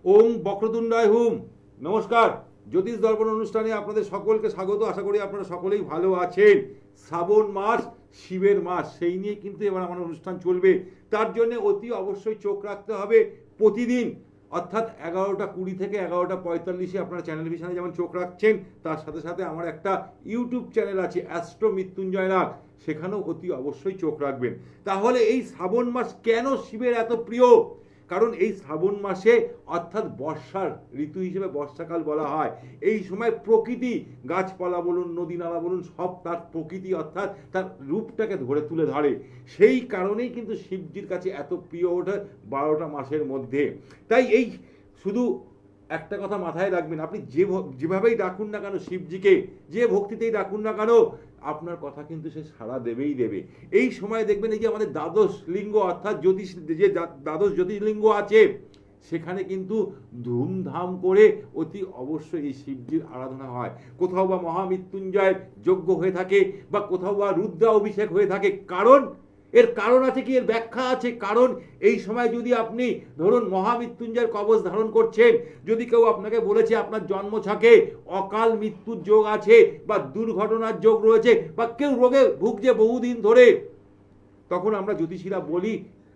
ওং বক্রতুণ্ডায় হুম। নমস্কার, জ্যোতিষ দর্পণ অনুষ্ঠানে আপনাদের সকলকে স্বাগত। আশা করি আপনারা সকলেই ভালো আছেন। শ্রাবণ মাস, শিবের মাস, সেই নিয়ে কিন্তু এবার আমার অনুষ্ঠান চলবে। তার জন্য অতি অবশ্যই চোখ রাখতে হবে প্রতিদিন, অর্থাৎ 11:20 থেকে 11:45 আপনারা চ্যানেল ভিশনে যেমন চোখ রাখছেন, তার সাথে সাথে আমার একটা ইউটিউব চ্যানেল আছে অ্যাস্ট্রো মৃত্যুঞ্জয় নাগ, সেখানেও অতি অবশ্যই চোখ রাখবেন। তাহলে এই শ্রাবণ মাস কেন শিবের এত প্রিয়? কারণ এই শ্রাবণ মাসে, অর্থাৎ বর্ষার ঋতু হিসেবে বর্ষাকাল বলা হয়, এই সময় প্রকৃতি, গাছপালা বলুন, নদী নালা বলুন, সব তার প্রকৃতি অর্থাৎ তার রূপটাকে তুলে ধরে। সেই কারণেই কিন্তু শিবজির কাছে এত প্রিয় ওঠে 12টা মাসের মধ্যে। তাই এই শুধু একটা কথা মাথায় রাখবেন, আপনি যেভাবেই ডাকুন না কেন শিবজিকে, যে ভক্তিতেই ডাকুন না কেন, আপনার কথা কিন্তু সে সাড়া দেবেই দেবে। এই সময় দেখবেন এই যে আমাদের দ্বাদশ লিঙ্গ, অর্থাৎ যে দ্বাদশ জ্যোতির্লিঙ্গ আছে, সেখানে কিন্তু ধুমধাম করে অতি অবশ্যই এই শিবজির আরাধনা হয়। কোথাও বা মহামৃত্যুঞ্জয় যজ্ঞ হয়ে থাকে, বা কোথাও বা রুদ্রা অভিষেক হয়ে থাকে। এর কারণ আছে কি, এর ব্যাখ্যা আছে। কারণ এই সময় যদি আপনি ধরুন মহামৃত্যুঞ্জয়ের কবচ ধারণ করছেন, যদি কেউ আপনাকে বলেছে আপনার জন্মছকে অকাল মৃত্যুর যোগ আছে, বা দুর্ঘটনার যোগ রয়েছে, বা কেউ রোগে ভুগছে বহুদিন ধরে, তখন আমরা জ্যোতিষীরা বলি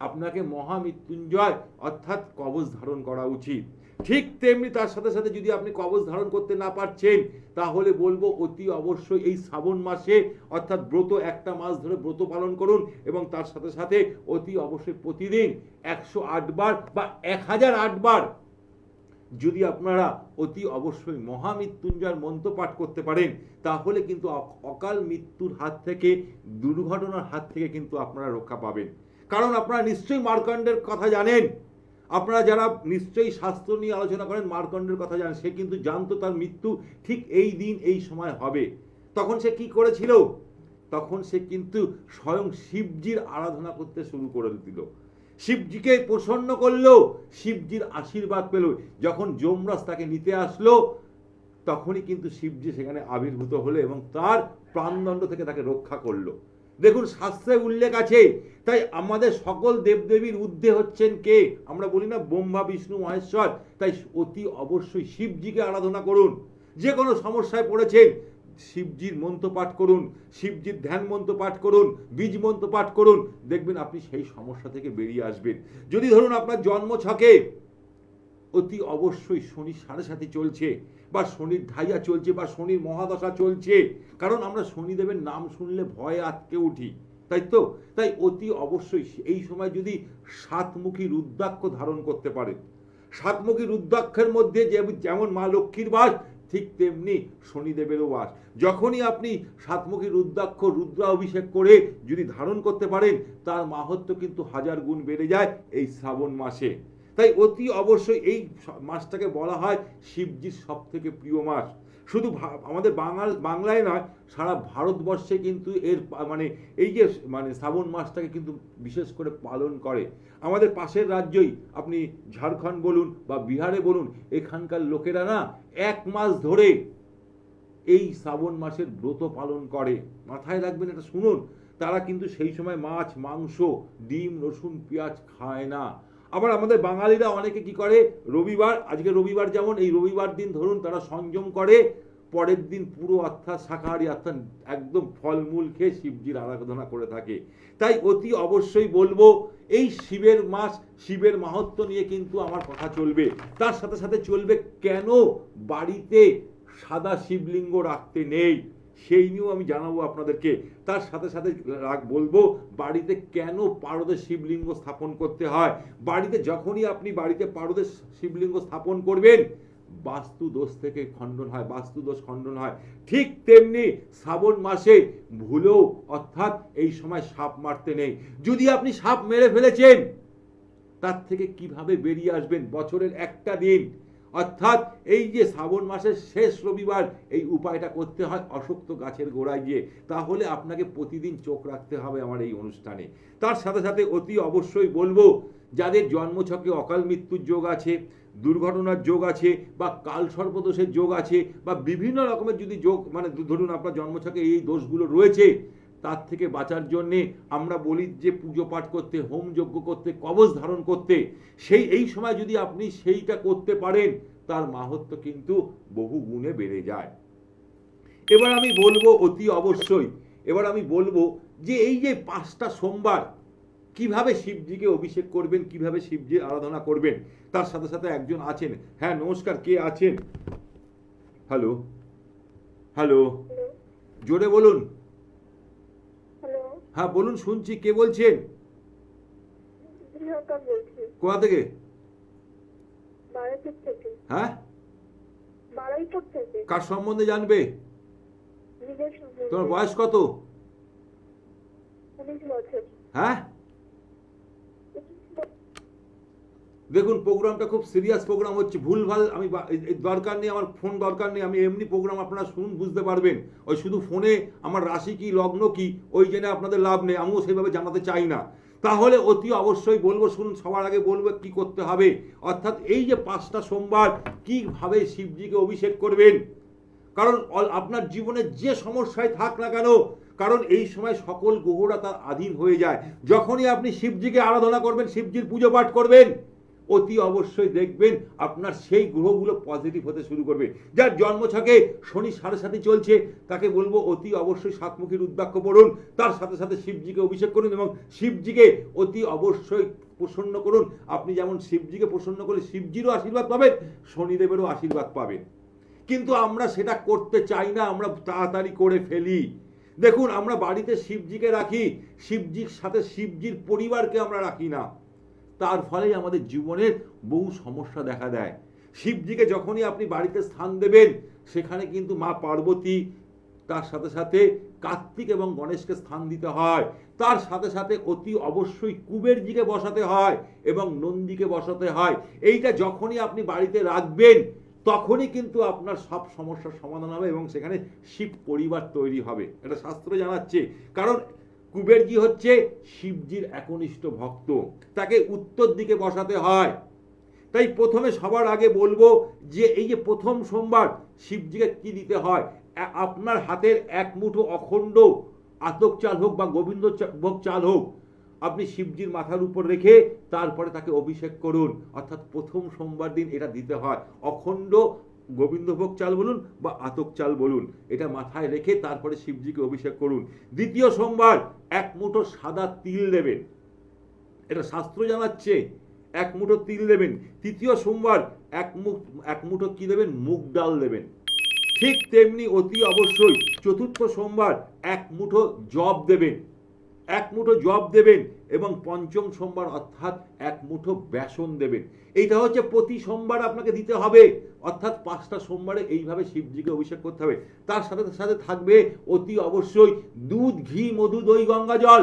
আপনাকে মহামৃত্যুঞ্জয় অর্থাৎ কবচ ধারণ করা উচিত। ঠিক তেমনি তার সাথে সাথে যদি আপনি কবচ ধারণ করতে না পারছেন, তাহলে বলবো অতি অবশ্যই এই শ্রাবণ মাসে, অর্থাৎ ব্রত, একটা মাস ধরে ব্রত পালন করুন, এবং তার সাথে সাথে অতি অবশ্যই প্রতিদিন 108 বার বা 1008 বার যদি আপনারা অতি অবশ্যই মহামৃত্যুঞ্জয়ের মন্ত্র পাঠ করতে পারেন, তাহলে কিন্তু অকাল মৃত্যুর হাত থেকে, দুর্ঘটনার হাত থেকে কিন্তু আপনারা রক্ষা পাবেন। কারণ আপনারা নিশ্চয়ই মার্কণ্ডের কথা জানেন। আপনারা যারা নিশ্চয়ই শাস্ত্র নিয়ে আলোচনা করেন, মার্কণ্ডের কথা জানেন। সে কিন্তু জানতো তার মৃত্যু ঠিক এই দিন এই সময় হবে। তখন সে কি করেছিল? তখন সে কিন্তু স্বয়ং শিবজির আরাধনা করতে শুরু করে দিল, শিবজিকে প্রসন্ন করলো, শিবজির আশীর্বাদ পেল। যখন যমরাজ তাকে নিতে আসলো, তখনই কিন্তু শিবজি সেখানে আবির্ভূত হলো এবং তার প্রাণদণ্ড থেকে তাকে রক্ষা করলো। দেখুন, শাস্ত্রে উল্লেখ আছে। তাই আমাদের সকল দেবদেবীর ঊর্ধ্বে হচ্ছেন কে? আমরা বলি না ব্রহ্মা বিষ্ণু মহেশ্বর। তাই অতি অবশ্যই শিবজিকে আরাধনা করুন। যে কোনো সমস্যায় পড়েছেন, শিবজির মন্ত্র পাঠ করুন, শিবজির ধ্যান মন্ত্র পাঠ করুন, বীজ মন্ত্র পাঠ করুন, দেখবেন আপনি সেই সমস্যা থেকে বেরিয়ে আসবেন। যদি ধরুন আপনার জন্মছকে অতি অবশ্যই শনি 7.5 চলছে, বা শনির ঢাইয়া চলছে, বা শনির মহাদশা চলছে, কারণ আমরা শনিদেবের নাম শুনলে ভয়ে আটকে উঠি, তাই তো? তাই অতি অবশ্যই এই সময় যদি 7মুখী রুদ্রাক্ষ ধারণ করতে পারে, 7মুখী রুদ্রাক্ষের মধ্যে যেমন মা লক্ষ্মীর বাস, ঠিক তেমনি শনিদেবেরও বাস। যখনই আপনি 7মুখী রুদ্রাক্ষ রুদ্রা অভিষেক করে যদি ধারণ করতে পারেন, তার মাহাত্ম্য কিন্তু 1000 গুণ বেড়ে যায় এই শ্রাবণ মাসে। তাই অতি অবশ্যই এই মাসটাকে বলা হয় শিবজির সব থেকে প্রিয় মাস। শুধু আমাদের বাংলায় নয়, সারা ভারতবর্ষে কিন্তু এর এই যে শ্রাবণ মাসটাকে কিন্তু বিশেষ করে পালন করে। আমাদের পাশের রাজ্যই আপনি ঝাড়খণ্ড বলুন বা বিহারে বলুন, এখানকার লোকেরা না 1 মাস ধরে এই শ্রাবণ মাসের ব্রত পালন করে। মাথায় রাখবেন, এটা শুনুন। তারা কিন্তু সেই সময় মাছ, মাংস, ডিম, রসুন, পেঁয়াজ খায় না। আবার আমাদের বাঙালিরা অনেকে কি করে, রবিবার, আজকে রবিবার যেমন, এই রবিবার দিন ধরুন তারা সংযম করে, পরের দিন পুরো অর্থাৎ শাকাহারী, অর্থাৎ একদম ফলমূল খেয়ে শিবজির আরাধনা করে থাকে। তাই অতি অবশ্যই বলবো, এই শিবের মাস, শিবের মাহাত্ম্য নিয়ে কিন্তু আমার কথা চলবে। তার সাথে সাথে চলবে কেন বাড়িতে সাদা শিবলিঙ্গ রাখতে নেই, সেই নিয়েও আমি জানাবো আপনাদেরকে। তার সাথে সাথে বলবো বাড়িতে কেন পারদে শিবলিঙ্গ স্থাপন করতে হয়। বাড়িতে যখনই আপনি বাড়িতে পারদে শিবলিঙ্গ স্থাপন করবেন, বাস্তু দোষ থেকে খণ্ডন হয়, বাস্তু দোষ খণ্ডন হয়। ঠিক তেমনি শ্রাবণ মাসে ভুলেও, অর্থাৎ এই সময় সাপ মারতে নেই। যদি আপনি সাপ মেরে ফেলেছেন, তার থেকে কিভাবে বেরিয়ে আসবেন? বছরের একটা দিন, অর্থাৎ এই যে শ্রাবণ মাসের শেষ রবিবার, এই উপায়টা করতে হয় অশক্ত গাছের গোড়ায় গিয়ে। তাহলে আপনাকে প্রতিদিন চোখ রাখতে হবে আমার এই অনুষ্ঠানে। তার সাথে সাথে অতি অবশ্যই বলবো, যাদের জন্মছকে অকাল মৃত্যুর যোগ আছে, দুর্ঘটনার যোগ আছে, বা কাল সর্পদোষের যোগ আছে, বা বিভিন্ন রকমের যদি যোগ ধরুন আপনার জন্মছকে এই দোষগুলো রয়েছে, তার থেকে বাঁচার জন্যে আমরা বলি যে পুজো পাঠ করতে, হোম যজ্ঞ করতে, কবচ ধারণ করতে। এই সময় যদি আপনি সেইটা করতে পারেন, তার মাহাত্ম্য কিন্তু বহু গুণে বেড়ে যায়। এবার আমি বলবো অতি অবশ্যই, এবার আমি বলবো যে এই যে 5টা সোমবার কিভাবে শিবজিকে অভিষেক করবেন, কিভাবে শিবজির আরাধনা করবেন। তার সাথে সাথে একজন আছেন। হ্যাঁ নমস্কার, কে আছেন? হ্যালো হ্যালো, জোরে বলুন। হ্যাঁ বলুন, শুনছি। কে বলছেন? কোথা থেকে? হ্যাঁ, কার সম্বন্ধে জানবে? তোমার বয়স কত? হ্যাঁ, দেখুন প্রোগ্রামটা খুব সিরিয়াস প্রোগ্রাম হচ্ছে। ভুলভাল আমি দরকার নেই, আমার ফোন দরকার নেই। আমি এমনি প্রোগ্রাম আপনারা শুনুন, বুঝতে পারবেন। ওই শুধু ফোনে আমার রাশি কি লগ্ন কি ওই জেনে আপনাদের লাভ নেই, আমিও সেইভাবে জানাতে চাই না। তাহলে অতি অবশ্যই বলবো, শুনুন। সবার আগে বলবো কি করতে হবে, অর্থাৎ এই যে 5টা সোমবার কিভাবে শিবজিকে অভিষেক করবেন। কারণ আপনার জীবনে যে সমস্যায় থাক না কেন, কারণ এই সময় সকল গ্রহরা তার আধীন হয়ে যায়। যখনই আপনি শিবজিকে আরাধনা করবেন, শিবজির পুজো পাঠ করবেন, অতি অবশ্যই দেখবেন আপনার সেই গ্রহগুলো পজিটিভ হতে শুরু করবে। যার জন্মছকে শনি 7.5 চলছে, তাকে বলবো অতি অবশ্যই 7মুখী রুদ্রাক্ষ পড়ুন, তার সাথে সাথে শিবজিকে অভিষেক করুন এবং শিবজিকে অতি অবশ্যই প্রসন্ন করুন। আপনি যেমন শিবজিকে প্রসন্ন করে শিবজিরও আশীর্বাদ পাবেন, শনিদেবেরও আশীর্বাদ পাবেন। কিন্তু আমরা সেটা করতে চাই না, আমরা তাড়াতাড়ি করে ফেলি। দেখুন, আমরা বাড়িতে শিবজিকে রাখি, শিবজির সাথে শিবজির পরিবারকে আমরা রাখি না। তার ফলেই আমাদের জীবনের বহু সমস্যা দেখা দেয়। শিবজিকে যখনই আপনি বাড়িতে স্থান দেবেন, সেখানে কিন্তু মা পার্বতী, তার সাথে সাথে কার্তিক এবং গণেশকে স্থান দিতে হয়। তার সাথে সাথে অতি অবশ্যই কুবেরজিকে বসাতে হয় এবং নন্দীকে বসাতে হয়। এইটা যখনই আপনি বাড়িতে রাখবেন, তখনই কিন্তু আপনার সব সমস্যার সমাধান হবে এবং সেখানে শিব পরিবার তৈরি হবে। এটা শাস্ত্র জানাচ্ছে। কারণ কুবেরজি হচ্ছে শিবজির একনিষ্ঠ ভক্ত, তাকে উত্তর দিকে বসাতে হয়। তাই প্রথমে সবার আগে বলবো যে এই যে প্রথম সোমবার শিবজিকে কি দিতে হয়, আপনার হাতের 1 মুঠো অখণ্ড আতক চাল হোক বা গোবিন্দ ভোগ চাল হোক, আপনি শিবজির মাথার উপর রেখে তারপরে তাকে অভিষেক করুন। অর্থাৎ প্রথম সোমবার দিন এটা দিতে হয়। অখণ্ড গোবিন্দভোগ চাল বলুন বা আতক চাল বলুন, এটা মাথায় রেখে তারপরে শিবজিকে অভিষেক করুন। দ্বিতীয় সোমবার 1 মুঠো সাদা তিল দেবেন, এটা শাস্ত্র জানাচ্ছে। 1 মুঠো তিল দেবেন। তৃতীয় সোমবার 1 মুঠো কি দেবেন? মুগ ডাল দেবেন। ঠিক তেমনি অতি অবশ্যই চতুর্থ সোমবার 1 মুঠো জব দেবেন, 1 মুঠো জব দেবেন এবং পঞ্চম সোমবার অর্থাৎ 1 মুঠো বেসন দেবেন। এইটা হচ্ছে প্রতি সোমবার আপনাকে দিতে হবে। অর্থাৎ 5টা সোমবারে এইভাবে শিবজিকে অভিষেক করতে হবে। তার সাথে সাথে থাকবে অতি অবশ্যই দুধ, ঘি, মধু, দই, গঙ্গা জল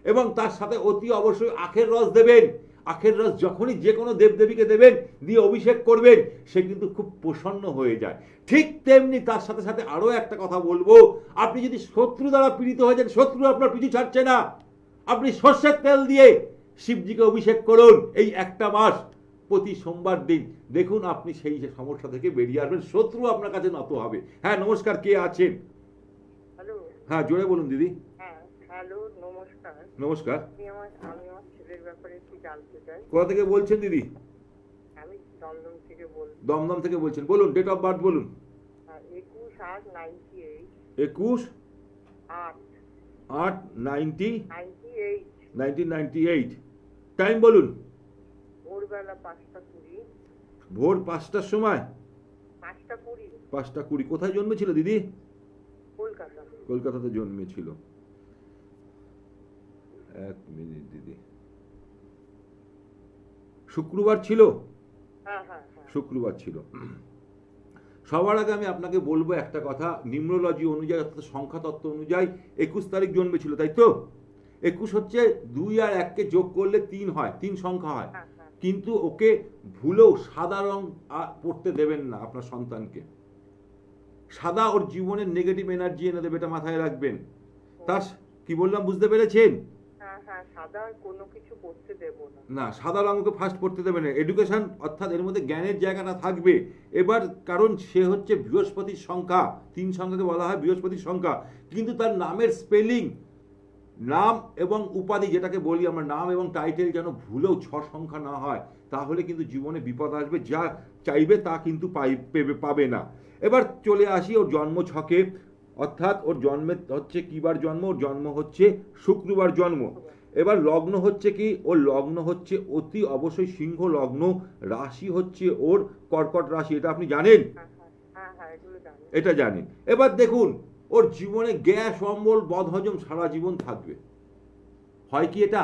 এবং তার সাথে অতি অবশ্যই আখের রস দেবেন। আখের রস যখনই যে কোনো দেবদেবীকে দেবেন, দিয়ে অভিষেক করবেন, সে কিন্তু খুব প্রসন্ন হয়ে যায়। ঠিক তেমনি তার সাথে সাথে আরো একটা কথা বলবো, আপনি যদি শত্রু দ্বারা পীড়িত হয়ে যান, শত্রু আপনার পিছু ছাড়ছে না, আপনি সর্ষের তেল দিয়ে শিবজিকে অভিষেক করুন এই একটা মাস প্রতি সোমবার দিন। দেখুন আপনি সেই সমস্যা থেকে বেরিয়ে আসবেন, শত্রু আপনার কাছে নত হবে। হ্যাঁ নমস্কার, কে আছেন? হ্যালো। হ্যাঁ জোরে বলুন দিদি। হ্যাঁ হ্যালো, নমস্কার। নমস্কার। আমি আমার ছেলের ব্যাপারে একটু জানতে চাই। কোথা থেকে বলছেন দিদি? আমি দমদম থেকে বলছি। দমদম থেকে বলছেন, বলুন। ডেট অফ বার্থ বলুন। 21/8/98। 21/8/1998। 1998। টাইম বলুন। ভোরবেলা 5:20। ভোর 5টার সময়? 5:20। 5:20। কোথায় জন্মেছিল দিদি? কলকাতা। কলকাতাতে জন্মেছিল। 1 মিনিট দিদি। শুক্রবার ছিল? হ্যাঁ। শুক্রবার ছিল। সবার আগে আমি আপনাকে বলবো একটা কথা, নিউমেরোলজি অনুযায়ী অর্থাৎ সংখ্যা তত্ত্ব অনুযায়ী 21 তারিখ জন্মেছিল, তাই তো? 21 হচ্ছে 2 আর 1কে যোগ করলে 3 হয়, 3 সংখ্যা হয়। কিন্তু ওকে ভুলেও সাদা রং পড়তে দেবেন না আপনার সন্তানকে। সাদা ওর জীবনের নেগেটিভ এনার্জি এনে দেবে, এটা মাথায় রাখবেন। তার কি বললাম বুঝতে পেরেছেন? হ্যাঁ, সাদা কোনো কিছু পড়তে দেব না। না, সাদা রঙকে ফার্স্ট পড়তে দেবেন না। এডুকেশন অর্থাৎ এর মধ্যে জ্ঞানের জায়গাটা থাকবে। এবার কারণ সে হচ্ছে বৃহস্পতির সংখ্যা, 3 সংখ্যাকে বলা হয় বৃহস্পতির সংখ্যা, কিন্তু তার নামের স্পেলিং নাম এবং উপাধি যেটাকে বলি আমরা, নাম এবং টাইটেল যেন ভুলেও 6 সংখ্যা না হয়, তাহলে কিন্তু জীবনে বিপদ আসবে, যা চাইবে তা কিন্তু পাবে না। এবার চলে আসি ওর জন্ম ছকে, অর্থাৎ ওর জন্মের হচ্ছে কি বার জন্ম, ওর জন্ম হচ্ছে শুক্রবার জন্ম। এবার লগ্ন হচ্ছে কি, ওর লগ্ন হচ্ছে অতি অবশ্যই সিংহ লগ্ন, রাশি হচ্ছে ওর কর্কট রাশি, এটা আপনি জানেন? এগুলো জানি। এটা জানেন। এবার দেখুন ওর জীবনে গ্যাস অম্বল বদহজম সারা জীবন থাকবে, হয় কি এটা?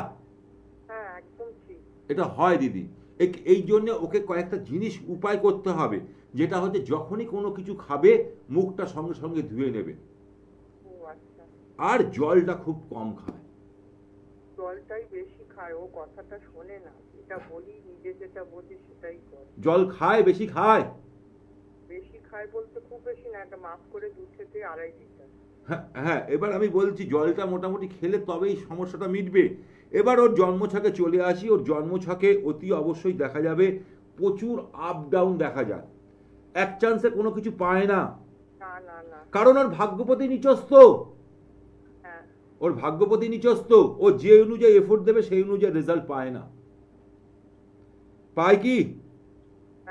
হ্যাঁ, একদম ঠিক। এটা হয় দিদি। এই জন্য ওকে কয়েকটা জিনিস উপায় করতে হবে, যেটা হচ্ছে যখনই কোনো কিছু খাবে মুখটা সঙ্গে সঙ্গে ধুয়ে নেবে, ও আচ্ছা। আর জলটা খুব কম খায়। জলটাই বেশি খায়, ও কথাটা শোনে না, যেটা বলি নিজে যেটা বোঝে সেটাই করে। জল খায়, বেশি খায়? বেশি খায় বলতে খুব বেশি না, একটা মাপ করে 2 থেকে 2.5 লিটার। হ্যাঁ হ্যাঁ, এবার আমি বলছি জলটা মোটামুটি খেলে তবেই সমস্যাটা মিটবে। এবার ওর জন্মছকে চলে আসি, ওর জন্মছকে অতি অবশ্যই দেখা যাবে প্রচুর আপ ডাউন দেখা যায়, এক চান্সে কোনো কিছু পায় না, না না না। কারণ ওর ভাগ্যপতি নিচস্থ। হ্যাঁ। ওর ভাগ্যপতি নিচস্থ, ও যে অনুযায়ী এফোর্ট দেবে সেই অনুযায়ী রেজাল্ট পায় না, পায় কি?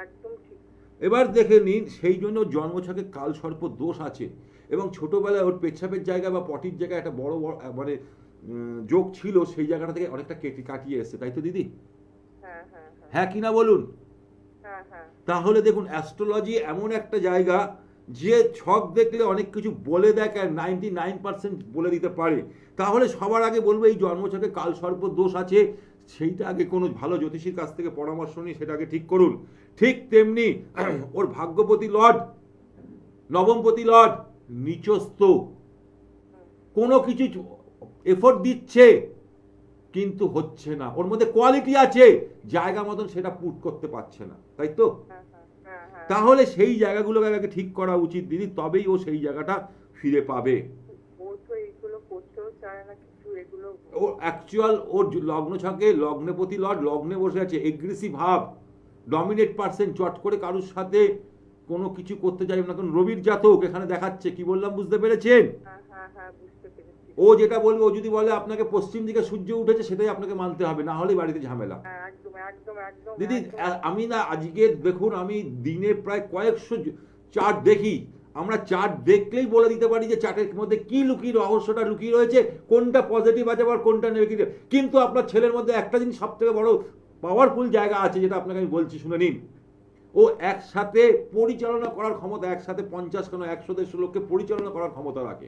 একদম ঠিক। এবার দেখে নিন, সেই জন্য ওর জন্মছকে কাল সর্প দোষ আছে, এবং ছোটবেলায় ওর পেচ্ছাপের জায়গা বা পটির জায়গায় একটা বড় বড় মানে যোগ ছিল, সেই জায়গাটা থেকে অনেকটা কাটিয়ে এসছে, তাই তো দিদি? হ্যাঁ হ্যাঁ হ্যাঁ। হ্যাঁ কি না বলুন? হ্যাঁ হ্যাঁ। তাহলে দেখুন অ্যাস্ট্রোলজি এমন একটা জায়গা যে ছক দেখলে অনেক কিছু বলে দেয়, আর 99% বলে দিতে পারে। তাহলে সবার আগে বলবো এই জন্মছকে কাল সর্প দোষ আছে, সেইটা আগে কোনো ভালো জ্যোতিষীর কাছ থেকে পরামর্শ নিয়ে সেটা আগে ঠিক করুন। ঠিক তেমনি ওর ভাগ্যপতি লর্ড, নবমপতি লর্ড নিচস্থ, কোনো কিছু এফোর্ট দিচ্ছে কিন্তু হচ্ছে না, ওর মধ্যে কোয়ালিটি আছে, জায়গা মতন সেটা পুট করতে পারছে না, তাই তো? হ্যাঁ হ্যাঁ হ্যাঁ। তাহলে সেই জায়গাগুলোকে আগে ঠিক করা উচিত দিদি, তবেই ও সেই জায়গাটা ফিরে পাবে। ও তো এইগুলো করতেও চায় না কিছু, এগুলো ও অ্যাকচুয়াল ওর লগ্ন ছকে লগ্নপতি লর্ড লগ্নে বসে আছে, এগ্রেসিভ ভাব, ডমিনেট পার্সেন্ট, চট করে কারোর সাথে কোনো কিছু করতে চাইবে না, কারণ রবির জাতক এখানে দেখাচ্ছে, কি বললাম বুঝতে পেরেছেন? হ্যাঁ হ্যাঁ হ্যাঁ, বুঝতে পেরেছি। ও যেটা বলবে, ও যদি বলে আপনাকে পশ্চিম দিকে সূর্য উঠেছে সেটাই আপনাকে মানতে হবে, না হলে বাড়িতে ঝামেলা। হ্যাঁ, একদম একদম একদম দিদি একদম। আমি না আজকে দেখুন, আমি দিনে প্রায় কয়েকশো চার্ট দেখি, আমরা চার্ট দেখলেই বলে দিতে পারি যে চার্টের মধ্যে কি লুকিয়ে রহস্যটা লুকিয়ে রয়েছে, কোনটা পজিটিভ আছে আর কোনটা নেগেটিভ। কিন্তু আপনার ছেলের মধ্যে একটা জিনিস সব থেকে বড় পাওয়ারফুল জায়গা আছে, যেটা আপনাকে আমি বলছি, শুনে নিন। ও একসাথে পরিচালনা করার ক্ষমতা, একসাথে 50 কেন 100-150 লোককে পরিচালনা করার ক্ষমতা রাখে,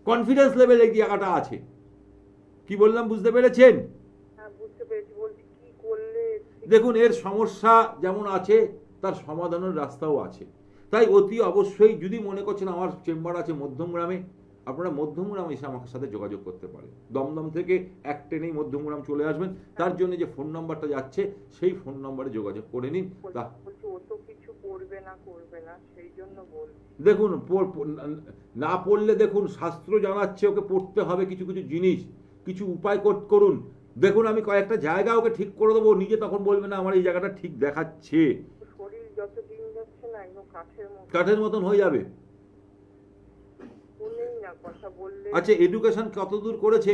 কনফিডেন্স লেভেল এই জায়গাটা আছে। কি বললাম বুঝতে পেরেছেন? হ্যাঁ, বুঝতে পেরেছি। বলছি কি করলে দেখুন এর সমস্যা যেমন আছে, তার সমাধানের রাস্তাও আছে। তাই অতি অবশ্যই যদি মনে করছেন আমার চেম্বার আছে মধ্যমগ্রামে, আপনারা মধ্যমগ্রামে এসে আমার সাথে যোগাযোগ করতে পারেন। দমদম থেকে এক ট্রেনেই মধ্যমগ্রাম চলে আসবেন, তার জন্য যে ফোন নাম্বারটা যাচ্ছে সেই ফোন নাম্বারে যোগাযোগ করে নিন। বলছি ও তো কিছু করবে না সেই জন্য বলছি। দেখুন না পড়লে, দেখুন শাস্ত্র জানাচ্ছে ওকে পড়তে হবে কিছু কিছু জিনিস, কিছু উপায় করুন। দেখুন আমি কয়েকটা জায়গা ওকে ঠিক করে দেবো, নিজে তখন বলবে না আমার এই জায়গাটা ঠিক দেখাচ্ছে, শরীর যত দিন যাচ্ছে না একদম কাঠের মতন হয়ে যাবে। শুনেই না কথা বললে। আচ্ছা এডুকেশন কতদূর করেছে?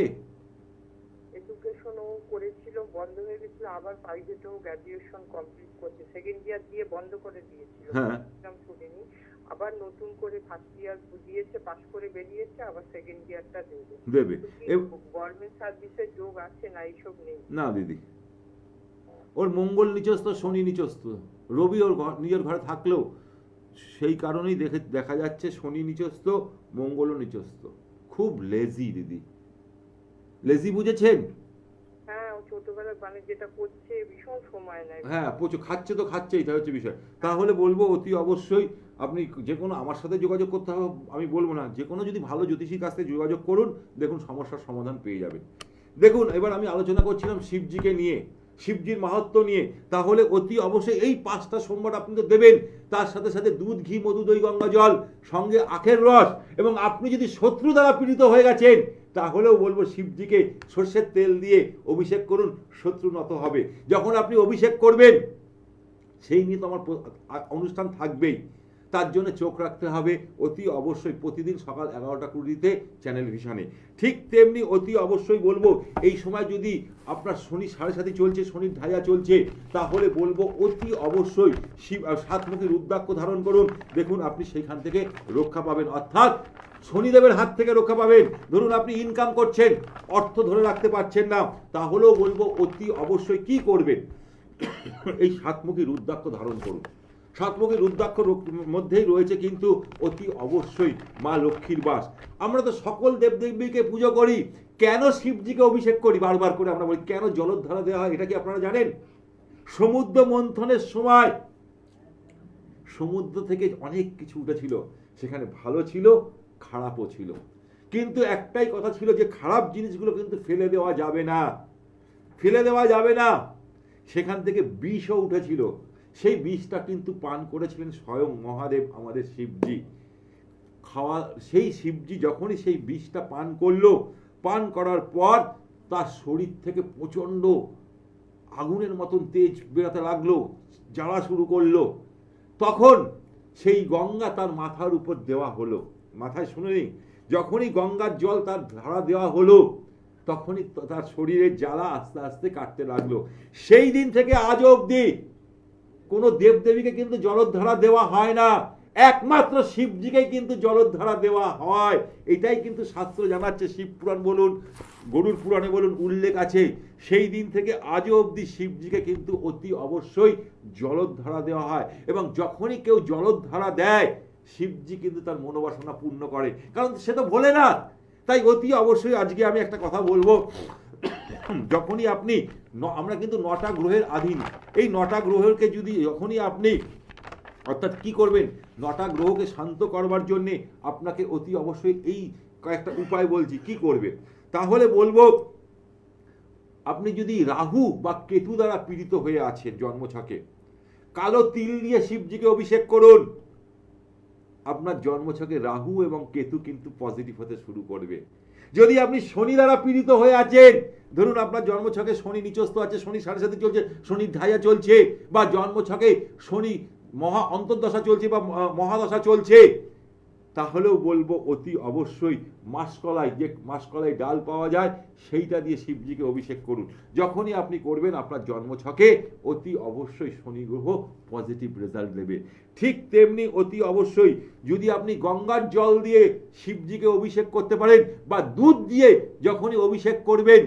এডুকেশন ও করেছিল, বন্ধ হয়ে গেছিল, আবার প্রাইভেটেও গ্র্যাজুয়েশন কমপ্লিট করছে, সেকেন্ড ইয়ার দিয়ে বন্ধ করে দিয়েছিল। হ্যাঁ। শুনিনি, আবার নতুন করে ফার্স্ট ইয়ার দিয়েছে, পাস করে বেরিয়েছে, আবার সেকেন্ড ইয়ারটা দেবে। গভর্নমেন্ট সার্ভিসে যোগ আছে না, এইসব নেই না দিদি, ওর মঙ্গল নিচস্থ, শনি নিচস্থ, রবি ওর নিজের ঘরে থাকলেও সেই কারণেই দেখা যাচ্ছে শনি নিচস্থ, মঙ্গলও নিচস্থ, খুব লেজি দিদি, লেজি বুঝেছেন? হ্যাঁ, ও ছোটবেলায় মানে যেটা করছে ভীষণ সময় নেয়। হ্যাঁ প্রচুর খাচ্ছে, তো খাচ্ছেই, এটা হচ্ছে বিষয়। তাহলে বলবো অতি অবশ্যই আপনি যে কোনো আমার সাথে যোগাযোগ করতে হবে আমি বলবো না, যে কোনো যদি ভালো জ্যোতিষীর কাছ থেকে যোগাযোগ করুন, দেখুন সমস্যার সমাধান পেয়ে যাবেন। দেখুন এবার আমি আলোচনা করছিলাম শিবজিকে নিয়ে, শিবজির মাহাত্ম্য নিয়ে। তাহলে অতি অবশ্যই এই 5টা সোমবার আপনি তো দেবেন, তার সাথে সাথে দুধ, ঘি, মধু, দই, গঙ্গা জল, সঙ্গে আখের রস। এবং আপনি যদি শত্রু দ্বারা পীড়িত হয়ে গেছেন, তাহলেও বলবো শিবজিকে সর্ষের তেল দিয়ে অভিষেক করুন, শত্রু নত হবে। যখন আপনি অভিষেক করবেন, সেই নিয়ে তো আমার অনুষ্ঠান থাকবেই। তার জন্য চোখ রাখতে হবে অতি অবশ্যই প্রতিদিন সকাল 11:20 চ্যানেল ভিশনে। ঠিক তেমনি অতি অবশ্যই বলবো এই সময় যদি আপনার শনি 7.5 চলছে, শনির ঢাইয়া চলছে, তাহলে বলবো অতি অবশ্যই সাতমুখী রুদ্রাক্ষ ধারণ করুন। দেখুন আপনি সেইখান থেকে রক্ষা পাবেন, অর্থাৎ শনিদেবের হাত থেকে রক্ষা পাবেন। ধরুন আপনি ইনকাম করছেন, অর্থ ধরে রাখতে পারছেন না, তাহলেও বলবো অতি অবশ্যই কি করবেন, এই সাতমুখী রুদ্রাক্ষ ধারণ করুন। সাতমুখী রুদ্রাক্ষ মধ্যেই রয়েছে কিন্তু অতি অবশ্যই মা লক্ষ্মীর বাস। আমরা তো সকল দেবদেবীকে পুজো করি, কেন শিবজিকে অভিষেক করি বারবার করে আমরা বলি, কেন জলোদ্ধারা দেওয়া হয়, এটা কি আপনারা জানেন? সমুদ্র মন্থনের সময় সমুদ্র থেকে অনেক কিছু উঠেছিল, সেখানে ভালো ছিল, খারাপও ছিল, কিন্তু একটাই কথা ছিল যে খারাপ জিনিসগুলো কিন্তু ফেলে দেওয়া যাবে না, ফেলে দেওয়া যাবে না। সেখান থেকে বিষও উঠেছিল, সেই বিষটা কিন্তু পান করেছিলেন স্বয়ং মহাদেব আমাদের শিবজি। সেই শিবজি যখনই সেই বিষটা পান করলো, পান করার পর তার শরীর থেকে প্রচণ্ড আগুনের মতন তেজ বেরোতে লাগলো, জ্বালা শুরু করলো। তখন সেই গঙ্গা তার মাথার উপর দেওয়া হলো। মাথায় শুনেনি, যখনই গঙ্গার জল তার ধারা দেওয়া হলো, তখনই তার শরীরের জ্বালা আস্তে আস্তে কাটতে লাগলো। সেই দিন থেকে আজ অবধি কোনো দেবদেবীকে কিন্তু জলোদ্ধারা দেওয়া হয় না, একমাত্র শিবজিকে কিন্তু জলোদ্ধারা দেওয়া হয়। এটাই কিন্তু শাস্ত্র জানাচ্ছে, শিবপুরাণ বলুন, গরুড় পুরাণে বলুন উল্লেখ আছে। সেই দিন থেকে আজও অবধি শিবজিকে কিন্তু অতি অবশ্যই জলোদ্ধারা দেওয়া হয়, এবং যখনই কেউ জলোদ্ধারা দেয় শিবজি কিন্তু তার মনোবাসনা পূর্ণ করে, কারণ সে তো ভোলেনাথ। তাই অতি অবশ্যই আজকে আমি একটা কথা বলবো, যখনই আপনি আমরা কিন্তু 9টা গ্রহের আধীন, এই 9টা গ্রহকে যদি যখনই আপনি অর্থাৎ কি করবেন, 9টা গ্রহকে শান্ত করবার জন্যে আপনাকে অতি অবশ্যই এই কয়েকটা উপায় বলছি কি করবে। তাহলে বলবো, আপনি যদি রাহু বা কেতু দ্বারা পীড়িত হয়ে আছেন জন্মছকে, কালো তিল দিয়ে শিবজিকে অভিষেক করুন। আপনার জন্মছকে রাহু এবং কেতু কিন্তু পজিটিভ হতে শুরু করবে। যদি আপনি শনি দ্বারা পীড়িত হয়ে আছেন, ধরুন আপনার জন্মছকে শনি নিচস্থ আছে, শনি 7.5 চলছে, শনির ঢাইয়া চলছে, বা জন্মছকে শনি মহা অন্তর্দশা চলছে বা মহাদশা চলছে, তাহলেও বলবো অতি অবশ্যই মাসকলাই, যে মাসকলাই ডাল পাওয়া যায় সেইটা দিয়ে শিবজিকে অভিষেক করুন। যখনই আপনি করবেন আপনার জন্মছকে অতি অবশ্যই শনি গ্রহ পজিটিভ রেজাল্ট দেবে। ঠিক তেমনি অতি অবশ্যই যদি আপনি গঙ্গার জল দিয়ে শিবজিকে অভিষেক করতে পারেন, বা দুধ দিয়ে যখনই অভিষেক করবেন,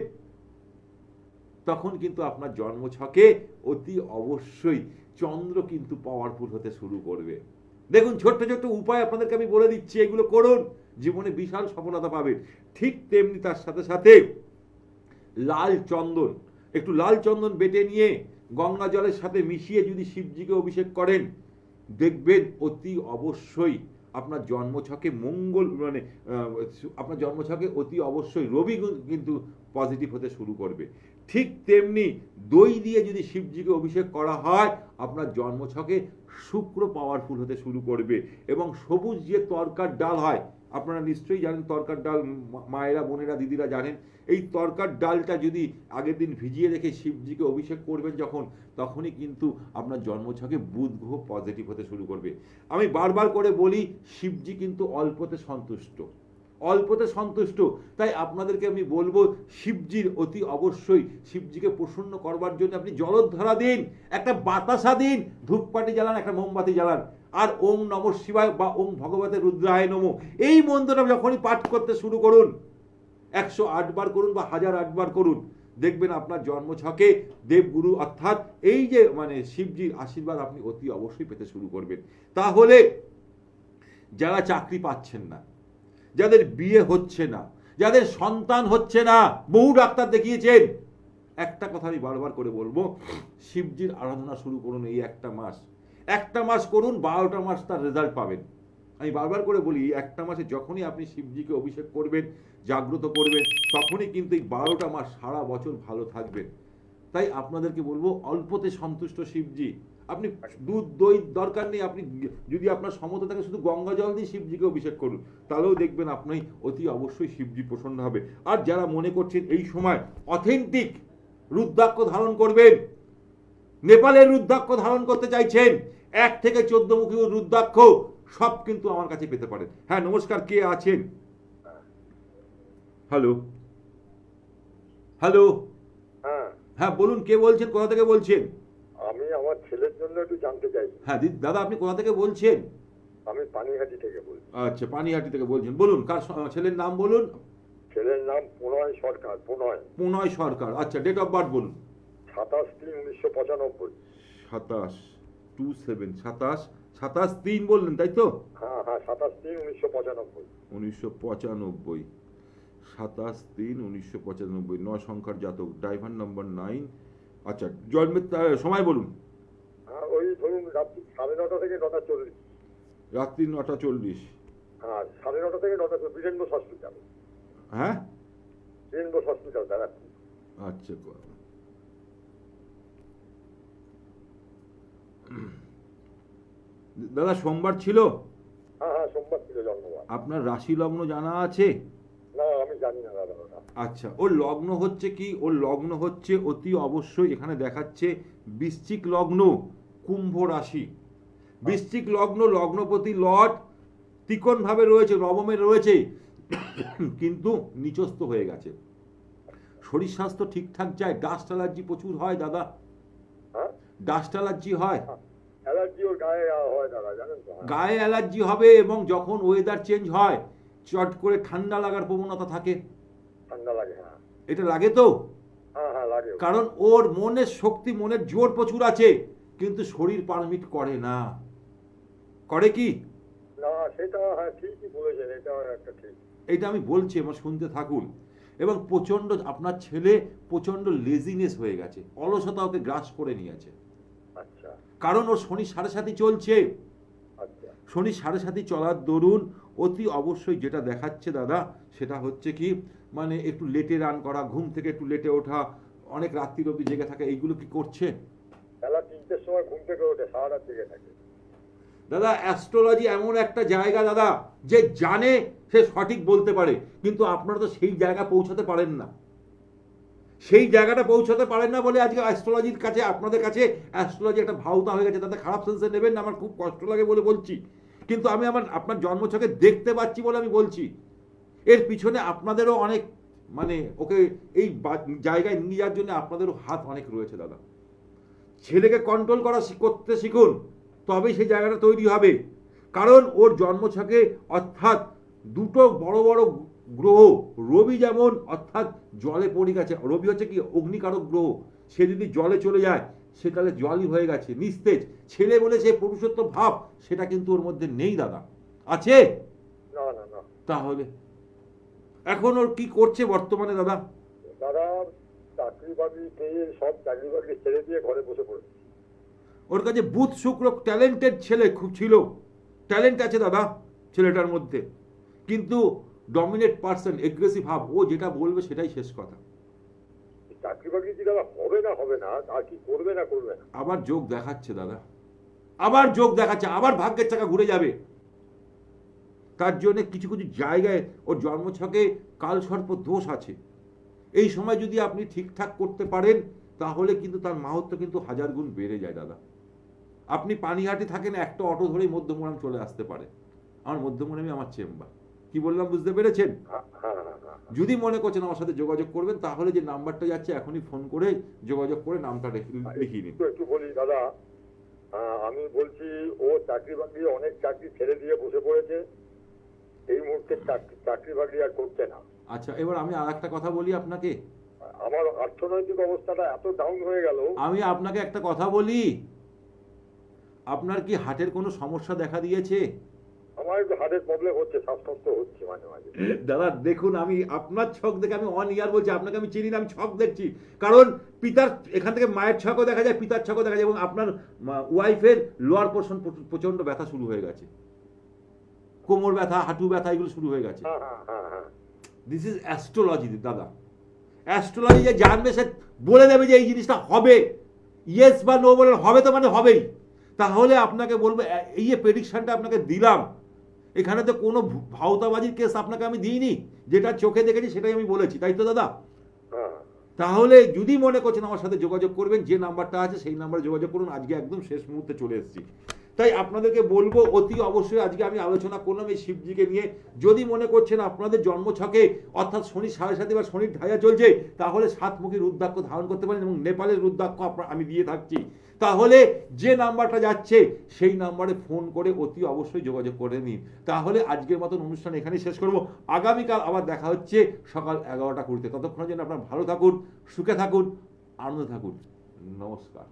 তখন কিন্তু আপনার জন্মছকে অতি অবশ্যই চন্দ্র কিন্তু পাওয়ারফুল হতে শুরু করবে। দেখুন ছোট্ট ছোট্ট উপায় আপনাদেরকে আমি বলে দিচ্ছি, এগুলো করুন, জীবনে বিশাল সফলতা পাবেন। ঠিক তেমনি তার সাথে সাথে লাল চন্দন, একটু লাল চন্দন বেটে নিয়ে গঙ্গা জলের সাথে মিশিয়ে যদি শিবজিকে অভিষেক করেন, দেখবেন অতি অবশ্যই আপনার জন্মছকে মঙ্গল, মানে আপনার জন্মছকে অতি অবশ্যই রবি কিন্তু পজিটিভ হতে শুরু করবে। ঠিক তেমনি দই দিয়ে যদি শিবজিকে অভিষেক করা হয়, আপনার জন্মছকে শুক্র পাওয়ারফুল হতে শুরু করবে। এবং সবুজ যে তরকার ডাল হয়, আপনারা নিশ্চয়ই জানেন তরকার ডাল, মায়েরা, বোনেরা, দিদিরা জানেন, এই তরকার ডালটা যদি আগের দিন ভিজিয়ে রেখে শিবজিকে অভিষেক করবেন যখন, তখনই কিন্তু আপনার জন্মছকে বুধ গ্রহ পজিটিভ হতে শুরু করবে। আমি বারবার করে বলি, শিবজি কিন্তু অল্পতে সন্তুষ্ট, অল্পতে সন্তুষ্ট। তাই আপনাদেরকে আমি বলবো, শিবজির অতি অবশ্যই শিবজিকে প্রসন্ন করবার জন্য আপনি জলোদ্ধারা দিন, একটা বাতাসা দিন, ধূপকাঠি জ্বালান, একটা মোমবাতি জ্বালান, আর ওম নমঃ শিবায় বা ওম ভগবতে রুদ্রায় নমঃ এই মন্ত্রটা যখনই পাঠ করতে শুরু করুন, 108 বার করুন বা 1008 বার করুন, দেখবেন আপনার জন্মছকে দেবগুরু অর্থাৎ এই যে মানে শিবজির আশীর্বাদ আপনি অতি অবশ্যই পেতে শুরু করবেন। তাহলে যারা চাকরি পাচ্ছেন না, যাদের বিয়ে হচ্ছে না, যাদের সন্তান হচ্ছে না, বহু ডাক্তার দেখিয়েছেন, একটা কথা আমি বারবার করে বলবো, শিবজির আরাধনা শুরু করুন। এই একটা মাস করুন, 12টা মাস তার রেজাল্ট পাবেন। আমি বারবার করে বলি, একটা মাসে যখনই আপনি শিবজিকে অভিষেক করবেন, জাগ্রত করবেন, তখনই কিন্তু এই 12টা মাস সারা বছর ভালো থাকবেন। তাই আপনাদেরকে বলবো, অল্পতে সন্তুষ্ট শিবজি। আপনি দুধ দই দরকার নেই, আপনি যদি আপনার সমতা থাকে শুধু গঙ্গা জল দিয়ে শিবজিকে অভিষেক করুন, তাহলেও দেখবেন আপনি অতি অবশ্যই শিবজি প্রসন্ন হবে। আর যারা মনে করছেন এই সময় অথেন্টিক রুদ্রাক্ষ ধারণ করবেন, নেপালের রুদ্রাক্ষ ধারণ করতে চাইছেন, 1 থেকে 14 মুখী রুদ্রাক্ষ সব কিন্তু আমার কাছে পেতে পারেন। হ্যাঁ নমস্কার, কে আছেন? হ্যালো হ্যালো, হ্যাঁ হ্যাঁ বলুন, কে বলছেন, কোথা থেকে বলছেন? আমি আমার ছেলের জন্য একটু জানতে চাই। হ্যাঁ দাদা, আপনি কোথা থেকে বলছেন? আমি পানিহাটি থেকে বলছি। আচ্ছা, পানিহাটি থেকে বলছেন, বলুন কার ছেলের নাম বলুন। ছেলের নাম প্রণয় সরকার। প্রণয় সরকার। আচ্ছা, ডেট অফ বার্থ বলুন। 27/3/1995। 27/3 বললেন তাই তো? হ্যাঁ হ্যাঁ, 27/3/1995। 1995, 27/3/1995, 9 সংখ্যার জাতক, ড্রাইভার নাম্বার 9। আচ্ছা, জন্মের সময় বলুন। হ্যাঁ, ওই ধরুন রাত্রি 9:30 থেকে 9:40। রাত্রি 9:40। হ্যাঁ, 9:30 থেকে 9:40, বীরেন্দ্র হসপিটাল। হ্যাঁ, বীরেন্দ্র হসপিটাল ব্যারাকপুর। আচ্ছা, দাদা সোমবার ছিল? হ্যাঁ হ্যাঁ, সোমবার ছিল জন্মবার। আপনার রাশি লগ্ন জানা আছে? না, আমি জানি না দাদা। আচ্ছা, ওর লগ্ন হচ্ছে কি? ওর লগ্ন হচ্ছে অতি অবশ্যই এখানে দেখাচ্ছে বৃশ্চিক লগ্ন, কুম্ভ রাশি। বৃশ্চিক লগ্ন, লগ্নপতি লর্ড ত্রিকোণ ভাবে রয়েছে, নবমে রয়েছে, কিন্তু নিচস্থ হয়ে গেছে। শরীর স্বাস্থ্য ঠিকঠাক যায়। ডাস্ট অ্যালার্জি প্রচুর হয় দাদা, হ্যাঁ, ডাস্ট অ্যালার্জি হয়। অ্যালার্জি ওর গায়ে হয় দাদা, জানেন তো? গায়ে অ্যালার্জি হবে, এবং যখন ওয়েদার চেঞ্জ হয় চট করে ঠান্ডা লাগার প্রবণতা থাকে। ঠান্ডা লাগে। হ্যাঁ এটা লাগে তো? হ্যাঁ হ্যাঁ, লাগে। কারণ ওর মনের শক্তি, মনের জোর প্রচুর আছে, কিন্তু শরীর পারমিট করে না। করে কি না, সেটা হ্যাঁ ঠিকই বলেছেন, এটা একটা ঠিক। এটা আমি বলছি, আমার শুনতে থাকুন। এবং প্রচন্ড, আপনার ছেলে প্রচন্ড লেজিনেস হয়ে গেছে, অলসতা ওকে গ্রাস করে নিয়েছে। আচ্ছা কারণ ওর শনি 7.5 চলছে। আচ্ছা। শনি 7.5 চলার দরুন অতি অবশ্যই যেটা দেখাচ্ছে দাদা, সেটা হচ্ছে কি, মানে একটু লেটে রান করা, ঘুম থেকে একটু লেটে ওঠা, অনেক রাত্রির অবধি জেগে থাকা, এইগুলো কি করছে? বেলা 3টের সময় ঘুম থেকে ওঠে, সারা রাত জেগে থাকে। দাদা অ্যাস্ট্রোলজি এমন একটা জায়গা দাদা, যে জানে সে সঠিক বলতে পারে, কিন্তু আপনারা তো সেই জায়গা পৌঁছাতে পারেন না। সেই জায়গাটা পৌঁছাতে পারেন না বলে আজকে অ্যাস্ট্রোলজির কাছে, আপনাদের কাছে অ্যাস্ট্রোলজি একটা ভাওতা হয়ে গেছে। তাতে খারাপ সেন্সে নেবেন না, আমার খুব কষ্ট লাগে বলে বলছি, কিন্তু আমি আপনার জন্মছকে দেখতে পাচ্ছি বলে আমি বলছি। এর পিছনে আপনাদেরও অনেক, মানে ওকে এই জায়গায় নিয়ে যাওয়ার জন্য আপনাদেরও হাত অনেক রয়েছে দাদা। ছেলেকে কন্ট্রোল করতে শিখুন, তবেই সেই জায়গাটা তৈরি হবে। কারণ ওর জন্মছকে অর্থাৎ দুটো বড় বড় গ্রহ, রবি যেমন অর্থাৎ জলে পড়ে গেছে, রবি হচ্ছে কি অগ্নিকারক গ্রহ, সে যদি জলে চলে যায় সে তাহলে জলই হয়ে গেছে, নিস্তেজ। ছেলে বলে সে পুরুষত্ব ভাব সেটা কিন্তু ওর মধ্যে নেই দাদা। আছে? না না না। তাহলে এখন ওর কি করছে বর্তমানে দাদা? দাদা চাকরি বাকরি পেয়ে সব চাকরি বাকরি ছেড়ে দিয়ে ঘরে বসে পড়েছে। ওর কাছে বুধ শুক্র, ট্যালেন্টেড ছেলে খুব ছিল, ট্যালেন্ট আছে দাদা ছেলেটার মধ্যে, কিন্তু ডমিনেট পার্সন, এগ্রেসিভ ভাব, ও যেটা বলবে সেটাই শেষ কথা। চাকরি বাকরি কি দাদা হবে না, আর কি করবে না করবে না। আবার যোগ দেখাচ্ছে দাদা, আবার যোগ দেখাচ্ছে, আবার ভাগ্যের চাকা ঘুরে যাবে। তার জন্য কিছু কিছু জায়গায় ওর জন্মছকে কালসর্প দোষ আছে। এই সময় যদি আপনি ঠিকঠাক করতে পারেন তাহলে কিন্তু তার মাহাত্ম্য কিন্তু 1000 গুণ বেড়ে যায় দাদা। আপনি পানিহাটি থাকেন, একটা অটো ধরেই মধ্যমগ্রাম চলে আসতে পারে। আমার মধ্যমগ্রামই আমার চেম্বার। কি বললাম বুঝতে পেরেছেন? যদি মনে করছেন আমার সাথে যোগাযোগ করবেন, তাহলে যে নাম্বারটা যাচ্ছে এখনই ফোন করে যোগাযোগ করে নামটা লিখিয়ে নিন। একটু বলি দাদা, আমি বলছি ও চাকরি বাকরি, অনেক চাকরি ছেড়ে দিয়ে বসে পড়েছে, এই মুহূর্তে চাকরি বাকরি আর করছে না। আচ্ছা, এবার আমি আর একটা কথা বলি আপনাকে। আমার অর্থনৈতিক অবস্থাটা এত ডাউন হয়ে গেল। আমি আপনাকে একটা কথা বলি, আপনার কি হার্টের কোনো সমস্যা দেখা দিয়েছে? আমার একটু হার্টের প্রবলেম হচ্ছে, শ্বাসকষ্ট হচ্ছে মাঝে মাঝে। দাদা দেখুন, আমি আপনার ছক দেখে, আমি 1 ইয়ার বলছি, আপনাকে আমি চিনি না, আমি ছক দেখছি। কারণ পিতার, এখান থেকে মায়ের ছকও দেখা যায়, পিতার ছকও দেখা যায়, এবং আপনার ওয়াইফের লোয়ার পোর্শন প্রচন্ড ব্যথা শুরু হয়ে গেছে, কোমর ব্যথা, হাঁটু ব্যথা, এগুলো শুরু হয়ে গেছে। দিস ইজ অ্যাস্ট্রোলজি দাদা। অ্যাস্ট্রোলজি যে জানবে সে বলে দেবে যে এই জিনিসটা হবে, ইয়েস বা নো বলে হবে, তো মানে হবেই। তাহলে আপনাকে বলবো, এই যে প্রেডিকশনটা আপনাকে দিলাম, এখানে তো কোনো ভাওতাবাজির কেস আপনাকে আমি দিইনি, যেটা চোখে দেখেছি সেটাই আমি বলেছি, তাই তো দাদা? তাহলে যদি মনে করছেন আমার সাথে যোগাযোগ করবেন, যে নাম্বারটা আছে সেই নাম্বারে যোগাযোগ করুন। আজকে একদম শেষ মুহূর্তে চলে এসেছি। তাই আপনাদেরকে বলবো অতি অবশ্যই আজকে আমি আলোচনা করলাম এই শিবজিকে নিয়ে। যদি মনে করছেন আপনাদের জন্মছকে অর্থাৎ শনি 7.5 বা শনির ঢাইয়া চলছে, তাহলে 7মুখী রুদ্রাক্ষ ধারণ করতে পারেন এবং নেপালের রুদ্রাক্ষ আমি দিয়ে থাকছি। তাহলে যে নাম্বারটা যাচ্ছে সেই নাম্বারে ফোন করে অতি অবশ্যই যোগাযোগ করে নিন। তাহলে আজকের মতন অনুষ্ঠান এখানেই শেষ করব। আগামীকাল আবার দেখা হচ্ছে সকাল 11টা 20-তে। ততক্ষণের জন্য আপনারা ভালো থাকুন, সুখে থাকুন, আনন্দে থাকুন। নমস্কার।